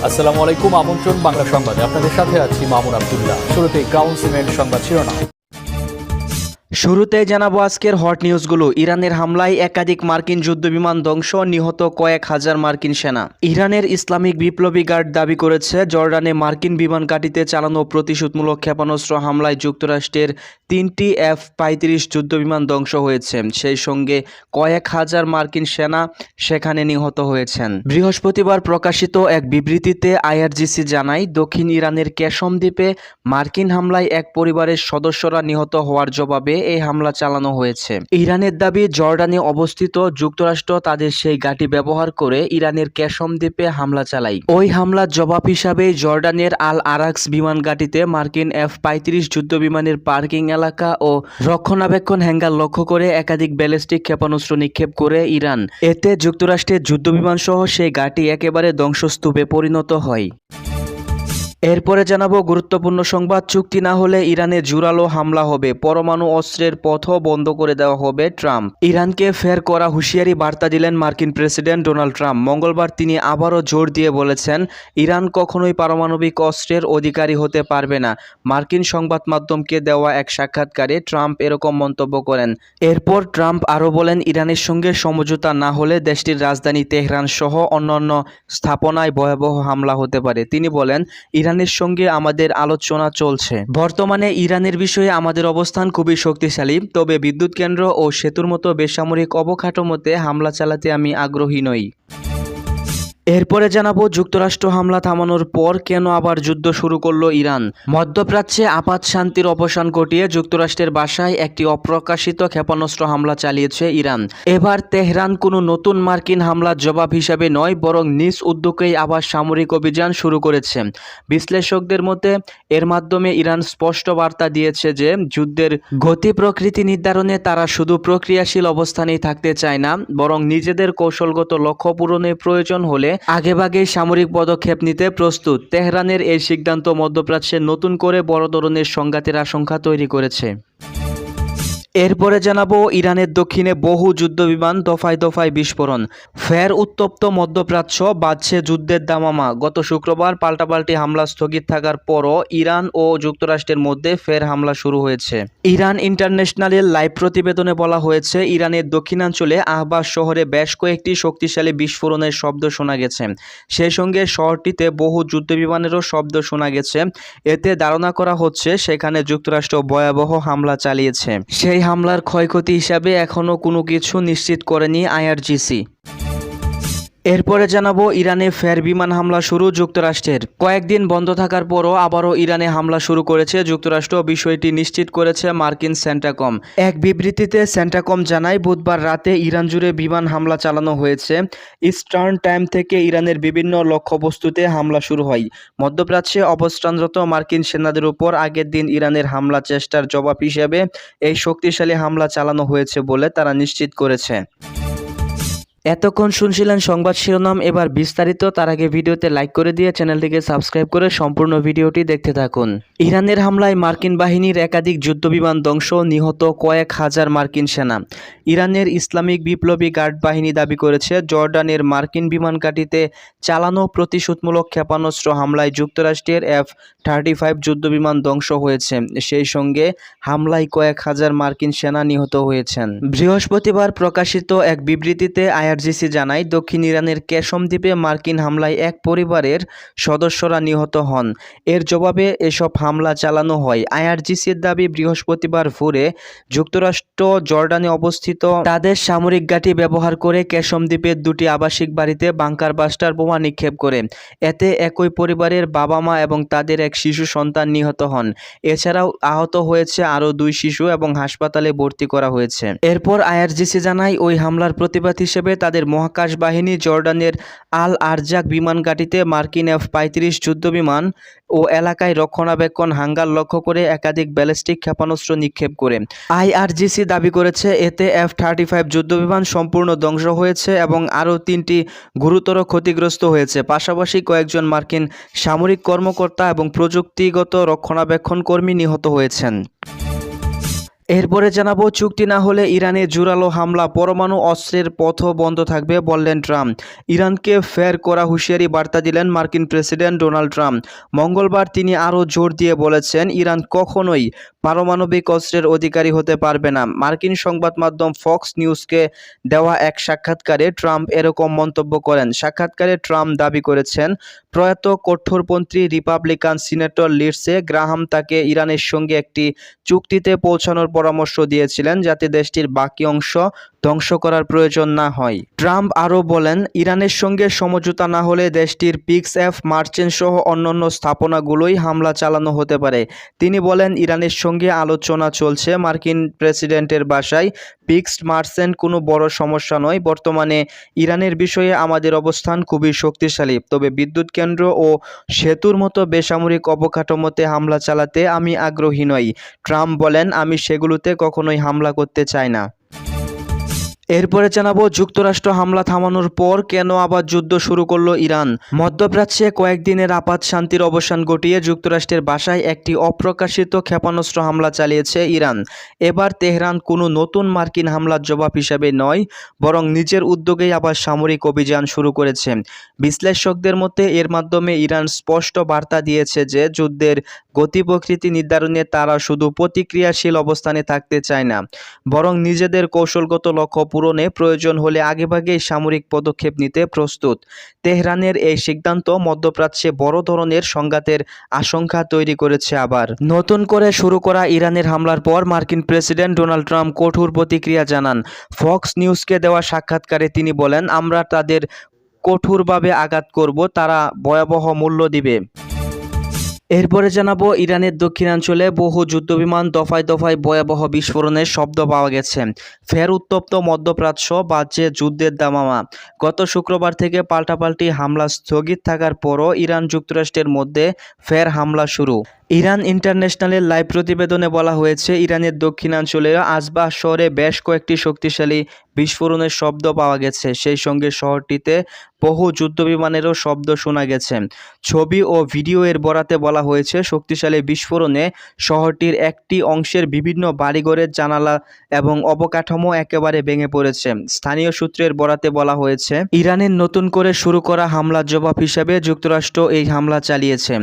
আসসালামু আলাইকুম। আমন্ত্রণ বাংলা সংবাদে আপনাদের সাথে আছি মামুন আব্দুল্লাহ। শুরুতেই ক্রাউন সিমেন্ট সংবাদ শিরোনাম। শুরুতে জানাবো আজকের হট নিউজগুলো। ইরানের হামলায় একাধিক মার্কিন যুদ্ধবিমান ধ্বংস, নিহত কয়েক হাজার মার্কিন সেনা। ইরানের ইসলামিক বিপ্লবী গার্ড দাবি করেছে জর্ডানে মার্কিন বিমান ঘাঁটিতে চালানো প্রতিশোধমূলক ক্ষেপণাস্ত্র হামলায় যুক্তরাষ্ট্রের 3টি F-35 যুদ্ধবিমান ধ্বংস হয়েছে। সেই সঙ্গে কয়েক হাজার মার্কিন সেনা সেখানে নিহত হয়েছেন। বৃহস্পতিবার প্রকাশিত এক বিবৃতিতে আইআরজিসি জানায়, দক্ষিণ ইরানের কেশম দ্বীপে মার্কিন হামলায় এক পরিবারের সদস্যরা নিহত হওয়ার জবাবে এই হামলা চালানো হয়েছে। ইরানের দাবি, জর্ডানে অবস্থিত যুক্তরাষ্ট্র তাদের সেই ঘাঁটি ব্যবহার করে ইরানের কেশম দ্বীপে হামলা চালায়। ওই হামলার জবাব হিসাবে জর্ডানের আল আরাকস বিমান ঘাঁটিতে মার্কিন F-35 যুদ্ধবিমানের পার্কিং এলাকা ও রক্ষণাবেক্ষণ হ্যাঙ্গার লক্ষ্য করে একাধিক ব্যালিস্টিক ক্ষেপণাস্ত্র নিক্ষেপ করে ইরান। এতে যুক্তরাষ্ট্রের যুদ্ধবিমান সহ সেই ঘাঁটি একেবারে ধ্বংসস্তূপে পরিণত হয়। এরপরে জানাবো গুরুত্বপূর্ণ সংবাদ। চুক্তি না হলে ইরানে জোরালো হামলা হবে, পরমাণু অস্ত্রের পথও বন্ধ করে দেওয়া হবে ট্রাম্প। ইরানকে ফের করা হুঁশিয়ারি বার্তা দিলেন মার্কিন প্রেসিডেন্ট ডোনাল্ড ট্রাম্প। মঙ্গলবার তিনি আবারও জোর দিয়ে বলেছেন, ইরান কখনোই পারমাণবিক অস্ত্রের অধিকারী হতে পারবে না। মার্কিন সংবাদ মাধ্যমকে দেওয়া এক সাক্ষাৎকারে ট্রাম্প এরকম মন্তব্য করেন। এরপর ট্রাম্প আরও বলেন, ইরানের সঙ্গে সমঝোতা না হলে দেশটির রাজধানী তেহরান সহ অন্যান্য স্থাপনায় ভয়াবহ হামলা হতে পারে। তিনি বলেন, ইরানের সঙ্গে আমাদের আলোচনা চলছে। বর্তমানে ইরানের বিষয়ে আমাদের অবস্থান খুবই শক্তিশালী, তবে বিদ্যুৎ কেন্দ্র ও সেতুর মতো বেসামরিক অবকাঠামোতে হামলা চালাতে আমি আগ্রহী নই। এরপরে জানাবো যুক্তরাষ্ট্র হামলা থামানোর পর কেন আবার যুদ্ধ শুরু করলো ইরান। মধ্যপ্রাচ্যে আপাত শান্তির অবসান ঘটিয়ে যুক্তরাষ্ট্রের বাসায় একটি অপ্রকাশিত ক্ষেপণাস্ত্র হামলা চালিয়েছে ইরান। এবার তেহরান কোনো নতুন মার্কিন হামলার জবাব হিসাবে নয়, বরং নিজ উদ্যোগেই আবার সামরিক অভিযান শুরু করেছে। বিশ্লেষকদের মতে এর মাধ্যমে ইরান স্পষ্ট বার্তা দিয়েছে যে যুদ্ধের গতি প্রকৃতি নির্ধারণে তারা শুধু প্রক্রিয়াশীল অবস্থানেই থাকতে চায় না, বরং নিজেদের কৌশলগত লক্ষ্য পূরণে প্রয়োজন হলে আগেভাগেই সামরিক পদক্ষেপ নিতে প্রস্তুত। তেহরানের এই সিদ্ধান্ত মধ্যপ্রাচ্যে নতুন করে বড় ধরনের সংঘাতের আশঙ্কা তৈরি করেছে। এরপরে জানাবো ইরানের দক্ষিণে বহু যুদ্ধবিমান দফায় দফায় বিস্ফোরণ। ফের উত্তপ্ত মধ্যপ্রাচ্য, বাজছে যুদ্ধের দামামা। গত শুক্রবার পাল্টাপাল্টি হামলা স্থগিত থাকার পরও ইরান ও যুক্তরাষ্ট্রের মধ্যে ফের হামলা শুরু হয়েছে। ইরান ইন্টারন্যাশনালের লাইভ প্রতিবেদনে বলা হয়েছে, ইরানের দক্ষিণাঞ্চলে আহবাজ শহরে বেশ কয়েকটি শক্তিশালী বিস্ফোরণের শব্দ শোনা গেছে। সেই সঙ্গে শহরটিতে বহু যুদ্ধবিমানেরও শব্দ শোনা গেছে। এতে ধারণা করা হচ্ছে সেখানে যুক্তরাষ্ট্র ভয়াবহ হামলা চালিয়েছে। সেই হামলার ক্ষয়ক্ষতি হিসাবে এখনও কোনো কিছু নিশ্চিত করেনি আইআরজিসি। এরপরে জানাবো ইরানে ফের বিমান হামলা শুরু যুক্তরাষ্ট্রের। কয়েকদিন বন্ধ থাকার পরও আবারও ইরানে হামলা শুরু করেছে যুক্তরাষ্ট্র। বিষয়টি নিশ্চিত করেছে মার্কিন সেন্টাকম। এক বিবৃতিতে সেন্টাকম জানায়, বুধবার রাতে ইরান জুড়ে বিমান হামলা চালানো হয়েছে। ইস্টার্ন টাইম থেকে ইরানের বিভিন্ন লক্ষ্যবস্তুতে হামলা শুরু হয়। মধ্যপ্রাচ্যে অবস্থানরত মার্কিন সেনাদের উপর আগের দিন ইরানের হামলা চেষ্টার জবাব হিসেবে এই শক্তিশালী হামলা চালানো হয়েছে বলে তারা নিশ্চিত করেছে। এতক্ষণ শুনছিলেন সংবাদ শিরোনাম, এবার বিস্তারিত। তার আগে ভিডিওতে লাইক করে দিয়ে চ্যানেলটিকে সাবস্ক্রাইব করে সম্পূর্ণ ভিডিওটি দেখতে থাকুন। ইরানের হামলায় মার্কিন বাহিনীর একাধিক যুদ্ধবিমান ধ্বংস, নিহত কয়েক হাজার মার্কিন সেনা। ইরানের ইসলামিক বিপ্লবী গার্ড বাহিনী দাবি করেছে, জর্ডানের মার্কিন বিমান ঘাঁটিতে চালানো প্রতিশোধমূলক ক্ষেপণাস্ত্র হামলায় যুক্তরাষ্ট্রের F-35 যুদ্ধবিমান ধ্বংস হয়েছে। সেই সঙ্গে হামলায় কয়েক হাজার মার্কিন সেনা নিহত হয়েছেন। বৃহস্পতিবার প্রকাশিত এক বিবৃতিতে আইআরজিসি জানায়, দক্ষিণ ইরানের কেশম দ্বীপে মার্কিন হামলায় এক পরিবারের সদস্যরা নিহত হন। এর জবাবে এসব হামলা চালানো হয়। আইআরজিসির দাবি, বৃহস্পতিবার ভোরে যুক্তরাষ্ট্র জর্ডানে অবস্থিত তাদের সামরিক ঘাঁটি ব্যবহার করে কেশম দ্বীপের দুটি আবাসিক বাড়িতে বাংকার বাস্টার বোমা নিক্ষেপ করে। এতে একই পরিবারের বাবা মা এবং তাদের এক শিশু সন্তান নিহত হন। এছাড়াও আহত হয়েছে আরও 2 শিশু এবং হাসপাতালে ভর্তি করা হয়েছে। এরপর আইআরজিসি জানায়, ওই হামলার প্রতিবাদ হিসেবে তাদের মহাকাশ বাহিনী জর্ডানের আল আরজাক বিমান ঘাঁটিতে মার্কিন F-35 যুদ্ধবিমান ও এলাকায় রক্ষণাবেক্ষণ হাঙ্গার লক্ষ্য করে একাধিক ব্যালিস্টিক ক্ষেপণাস্ত্র নিক্ষেপ করে। আইআরজিসি দাবি করেছে, এতে F-35 যুদ্ধবিমান সম্পূর্ণ ধ্বংস হয়েছে এবং আরও 3টি গুরুতর ক্ষতিগ্রস্ত হয়েছে। পাশাপাশি কয়েকজন মার্কিন সামরিক কর্মকর্তা এবং প্রযুক্তিগত রক্ষণাবেক্ষণ কর্মী নিহত হয়েছেন। এরপরে জানাবো, চুক্তি না হলে ইরানে জোরালো হামলা, পরমাণু অস্ত্রের পথও বন্ধ থাকবে বললেন ট্রাম্প। ইরানকে ফের করা হুঁশিয়ারি বার্তা দিলেন মার্কিন প্রেসিডেন্ট ডোনাল্ড ট্রাম্প। মঙ্গলবার তিনি আরও জোর দিয়ে বলেছেন, ইরান কখনোই পারমাণবিক অস্ত্রের অধিকারী হতে পারবে না। মার্কিন সংবাদ মাধ্যম ফক্স নিউজকে দেওয়া এক সাক্ষাৎকারে ট্রাম্প এরকম মন্তব্য করেন। সাক্ষাৎকারে ট্রাম্প দাবি করেছেন, প্রয়াত কঠোরপন্থী রিপাবলিকান সিনেটর লিন্ডসে গ্রাহাম তাকে ইরানের সঙ্গে একটি চুক্তিতে পৌঁছানোর পরামর্শ দিয়েছিলেন যাতে দেশটির বাকি অংশ ধ্বংস করার প্রয়োজন না হয়। ট্রাম্প আরও বলেন, ইরানের সঙ্গে সমঝোতা না হলে দেশটির পিক্স-এফ মার্চেন্ট সহ অন্যান্য স্থাপনাগুলোই হামলা চালানো হতে পারে। তিনি বলেন, ইরানের সঙ্গে আলোচনা চলছে। মার্কিন প্রেসিডেন্টের ভাষায়, পিক্সড মার্চেন্ট কোনো বড় সমস্যা নয়। বর্তমানে ইরানের বিষয়ে আমাদের অবস্থান খুবই শক্তিশালী, তবে বিদ্যুৎ কেন্দ্র ও সেতুর মতো বেসামরিক অবকাঠামোতে হামলা চালাতে আমি আগ্রহী নই। ট্রাম্প বলেন, আমি সেগুলোতে কখনোই হামলা করতে চাই না। এরপরে জানাবো, যুক্তরাষ্ট্র হামলা থামানোর পর কেন আবার যুদ্ধ শুরু করলো ইরান। মধ্যপ্রাচ্যে কয়েকদিনের আপাত শান্তির অবসান ঘটিয়ে যুক্তরাষ্ট্রের বাসায় একটি অপ্রকাশিত ক্ষেপণাস্ত্র হামলা চালিয়েছে ইরান। এবার তেহরান কোনো নতুন মার্কিন হামলার জবাব হিসাবে নয়, বরং নিজের উদ্যোগেই আবার সামরিক অভিযান শুরু করেছে। বিশ্লেষকদের মতে এর মাধ্যমে ইরান স্পষ্ট বার্তা দিয়েছে যে যুদ্ধের গতি প্রকৃতি নির্ধারণে তারা শুধু প্রতিক্রিয়াশীল অবস্থানে থাকতে চায় না, বরং নিজেদের কৌশলগত লক্ষ্য পূরণে প্রয়োজন হলে আগেভাগেই সামরিক পদক্ষেপ নিতে প্রস্তুত। তেহরানের এই সিদ্ধান্ত মধ্যপ্রাচ্যে বড় ধরনের সংঘাতের আশঙ্কা তৈরি করেছে। আবার নতুন করে শুরু করা ইরানের হামলার পর মার্কিন প্রেসিডেন্ট ডোনাল্ড ট্রাম্প কঠোর প্রতিক্রিয়া জানান। ফক্স নিউজকে দেওয়া সাক্ষাৎকারে তিনি বলেন, আমরা তাদের কঠোরভাবে আঘাত করব, তারা ভয়াবহ মূল্য দিবে। এরপরে জানাবো, ইরানের দক্ষিণাঞ্চলে বহু যুদ্ধবিমান দফায় দফায় ভয়াবহ বিস্ফোরণের শব্দ পাওয়া গেছে। ফের উত্তপ্ত মধ্যপ্রাচ্য, বাজছে যুদ্ধের দামামা। গত শুক্রবার থেকে পাল্টাপাল্টি হামলা স্থগিত থাকার পরও ইরান যুক্তরাষ্ট্রের মধ্যে ফের হামলা শুরু। ইরান ইন্টারন্যাশনালের লাইভ প্রতিবেদনে বলা হয়েছে, ইরানের দক্ষিণাঞ্চলের আজবাহ শহরে বেশ কয়েকটি শক্তিশালী বিস্ফোরণের শব্দ পাওয়া গেছে। সেই সঙ্গে শহরটিতে বহু যুদ্ধবিমানেরও শব্দ শোনা গেছে। ছবি ও ভিডিও এর বরাতে বলা হয়েছে, শক্তিশালী বিস্ফোরণে শহরটির একটি অংশের বিভিন্ন বাড়িঘরের জানালা এবং অবকাঠামো একেবারে ভেঙে পড়েছে। স্থানীয় সূত্রের বরাতে বলা হয়েছে, ইরানের নতুন করে শুরু করা হামলার জবাব হিসেবে যুক্তরাষ্ট্র এই হামলা চালিয়েছে।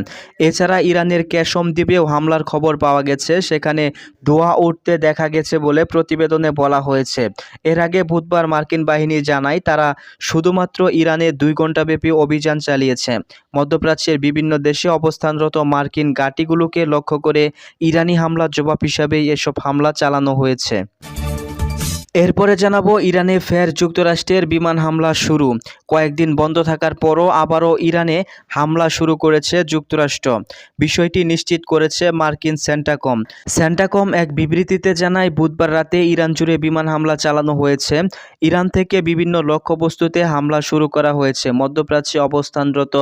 এছাড়া ইরানের কেশম দ্বীপেও হামলার খবর পাওয়া গেছে, সেখানে ধোঁয়া উঠতে দেখা গেছে বলে প্রতিবেদনে বলা হয়েছে। এর আগে বুধবার মার্কিন বাহিনী জানায়, তারা শুধুমাত্র ইরানে 2 ঘণ্টাব্যাপী অভিযান চালিয়েছে। মধ্যপ্রাচ্যের বিভিন্ন দেশে অবস্থানরত মার্কিন ঘাঁটিগুলোকে লক্ষ্য করে ইরানি হামলার জবাব হিসাবেই এসব হামলা চালানো হয়েছে। এরপরে জানাবো, ইরানে ফের যুক্তরাষ্ট্রের বিমান হামলা শুরু। কয়েকদিন বন্ধ থাকার পরও আবারও ইরানে হামলা শুরু করেছে যুক্তরাষ্ট্র। বিষয়টি নিশ্চিত করেছে মার্কিন সেন্টাকম এক বিবৃতিতে জানায়, বুধবার রাতে ইরান জুড়ে বিমান হামলা চালানো হয়েছে। ইরান থেকে বিভিন্ন লক্ষ্যবস্তুতে হামলা শুরু করা হয়েছে। মধ্যপ্রাচ্যে অবস্থানরত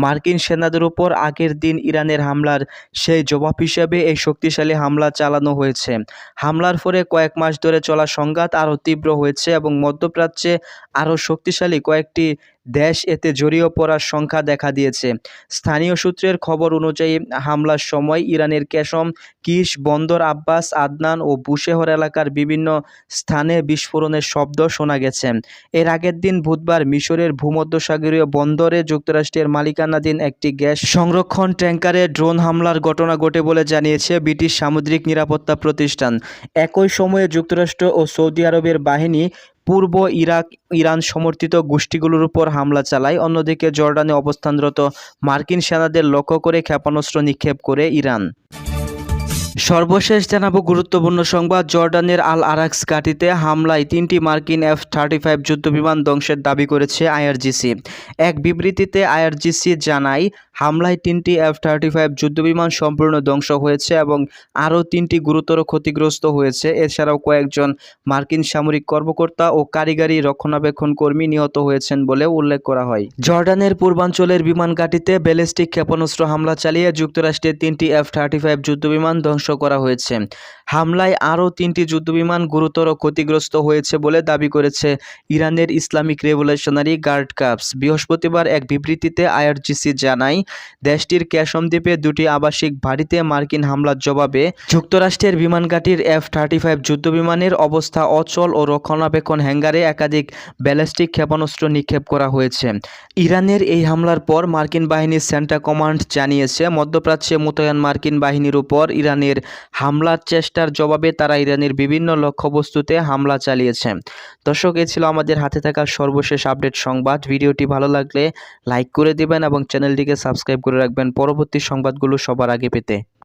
মার্কিন সেনাদের উপর আগের দিন ইরানের হামলার সেই জবাব হিসেবে এই শক্তিশালী হামলা চালানো হয়েছে। হামলার পরে কয়েক মাস ধরে চলা সংঘাত আরও তীব্র হয়েছে এবং মধ্যপ্রাচ্যে আরও শক্তিশালী কয়েকটি দেশ এতে জড়িয়ে পড়ার সংখ্যা দেখা দিয়েছে। স্থানীয় সূত্রের খবর অনুযায়ী হামলার সময় ইরানের কেশম, কিশ, বন্দর আব্বাস, আদনান ও বুশেহর এলাকার বিভিন্ন স্থানে বিস্ফোরণের শব্দ শোনা গেছে। এর আগের দিন বুধবার মিশরের ভূমধ্যসাগরীয় বন্দরে যুক্তরাষ্ট্রের মালিকানাধীন একটি গ্যাস সংরক্ষণ ট্যাঙ্কারে ড্রোন হামলার ঘটনা ঘটে বলে জানিয়েছে ব্রিটিশ সামুদ্রিক নিরাপত্তা প্রতিষ্ঠান। একই সময়ে যুক্তরাষ্ট্র ও সৌদি আরবের বাহিনী পূর্ব ইরান সমর্থিত গোষ্ঠীগুলোর উপর হামলা চালায়। অন্যদিকে জর্ডানে অবস্থানরত মার্কিন সেনাদের লক্ষ্য করে ক্ষেপণাস্ত্র নিক্ষেপ করে ইরান। সর্বশেষ জানাবো গুরুত্বপূর্ণ সংবাদ, জর্ডানের আল আরাক্স ঘাঁটিতে হামলায় 3টি মার্কিন F-35 যুদ্ধবিমান ধ্বংসের দাবি করেছে আইআরজিসি। এক বিবৃতিতে আইআরজিসি জানায়, হামলায় 3টি F-35 যুদ্ধবিমান সম্পূর্ণ ধ্বংস হয়েছে এবং আরও 3টি গুরুতর ক্ষতিগ্রস্ত হয়েছে। এছাড়াও কয়েকজন মার্কিন সামরিক কর্মকর্তা ও কারিগরি রক্ষণাবেক্ষণ কর্মী নিহত হয়েছেন বলেও উল্লেখ করা হয়। জর্ডানের পূর্বাঞ্চলের বিমান ঘাঁটিতে ব্যালিস্টিক ক্ষেপণাস্ত্র হামলা চালিয়ে যুক্তরাষ্ট্রের 3টি F-35 যুদ্ধবিমান ধ্বংস করা হয়েছে। হামলায় আরও 3টি যুদ্ধবিমান গুরুতর ক্ষতিগ্রস্ত হয়েছে বলে দাবি করেছে ইরানের ইসলামিক রেভলিউশনারি গার্ড কর্পস। বৃহস্পতিবার এক বিবৃতিতে আইআরজিসি জানায়, দেশটির ক্যাশম দ্বীপে দুটি আবাসিক বাড়িতে মার্কিন হামলার জবাবে যুক্তরাষ্ট্রের বিমানঘাঁটির F-35 যুদ্ধবিমানের অবস্থা অচল ও রক্ষণাবেক্ষণ হ্যাঙ্গারে একাধিক ব্যালিস্টিক ক্ষেপণাস্ত্র নিক্ষেপ করা হয়েছে। ইরানের এই হামলার পর মার্কিন বাহিনীর সেন্ট্রাল কমান্ড জানিয়েছে, মধ্যপ্রাচ্যে মোতায়েন মার্কিন বাহিনীর উপর ইরানের হামলার চেষ্টার জবাবে তারা ইরানের বিভিন্ন লক্ষ্যবস্তুতে হামলা চালিয়েছে। দর্শক, এ ছিল আমাদের হাতে থাকা সর্বশেষ আপডেট সংবাদ। ভিডিওটি ভালো লাগলে লাইক করে দিবেন এবং চ্যানেলটিকে সাবস্ক্রাইব করে রাখবেন পরবর্তী সংবাদগুলো সবার আগে পেতে।